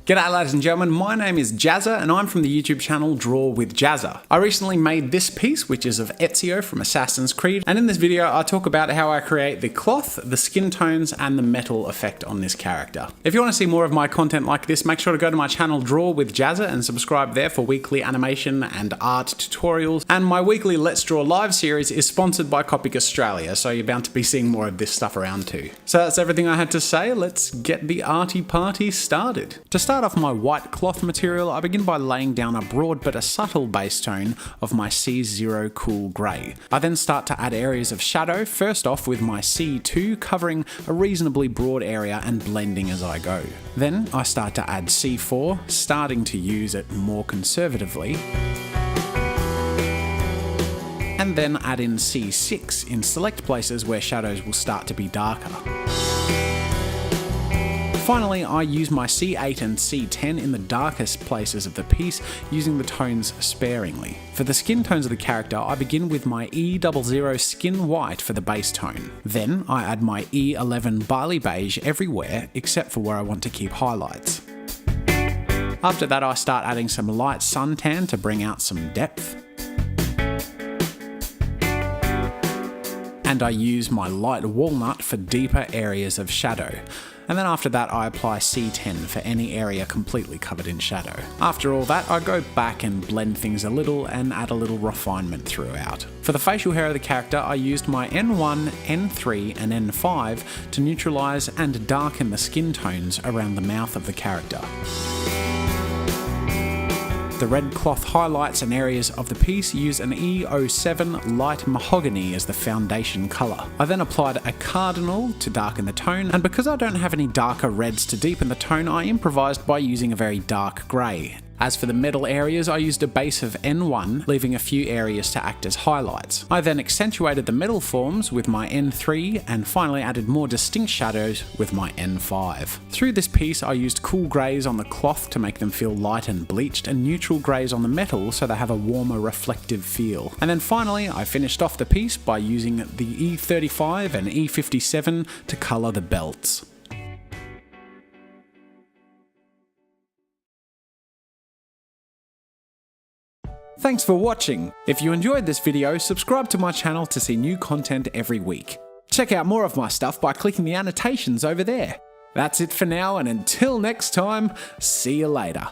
G'day ladies and gentlemen, my name is Jazza and I'm from the YouTube channel Draw with Jazza. I recently made this piece, which is of Ezio from Assassin's Creed, and in this video I talk about how I create the cloth, the skin tones, and the metal effect on this character. If you want to see more of my content like this, make sure to go to my channel Draw with Jazza and subscribe there for weekly animation and art tutorials. And my weekly Let's Draw Live series is sponsored by Copic Australia, so you're bound to be seeing more of this stuff around too. So that's everything I had to say, let's get the arty party started. To start off my white cloth material, I begin by laying down a broad but a subtle base tone of my C0 Cool Grey. I then start to add areas of shadow, first off with my C2 covering a reasonably broad area and blending as I go. Then I start to add C4, starting to use it more conservatively, and then add in C6 in select places where shadows will start to be darker. Finally, I use my C8 and C10 in the darkest places of the piece, using the tones sparingly. For the skin tones of the character, I begin with my E00 Skin White for the base tone. Then I add my E11 Barley Beige everywhere except for where I want to keep highlights. After that, I start adding some light suntan to bring out some depth. And I use my light walnut for deeper areas of shadow. And then after that I apply C10 for any area completely covered in shadow. After all that, I go back and blend things a little and add a little refinement throughout. For the facial hair of the character, I used my N1, N3 and N5 to neutralise and darken the skin tones around the mouth of the character. The red cloth highlights and areas of the piece use an E07 Light Mahogany as the foundation colour. I then applied a cardinal to darken the tone, and because I don't have any darker reds to deepen the tone, I improvised by using a very dark grey. As for the metal areas, I used a base of N1, leaving a few areas to act as highlights. I then accentuated the metal forms with my N3 and finally added more distinct shadows with my N5. Through this piece, I used cool greys on the cloth to make them feel light and bleached, and neutral greys on the metal so they have a warmer reflective feel. And then finally, I finished off the piece by using the E35 and E57 to colour the belts. Thanks for watching. If you enjoyed this video, subscribe to my channel to see new content every week. Check out more of my stuff by clicking the annotations over there. That's it for now, and until next time, see you later.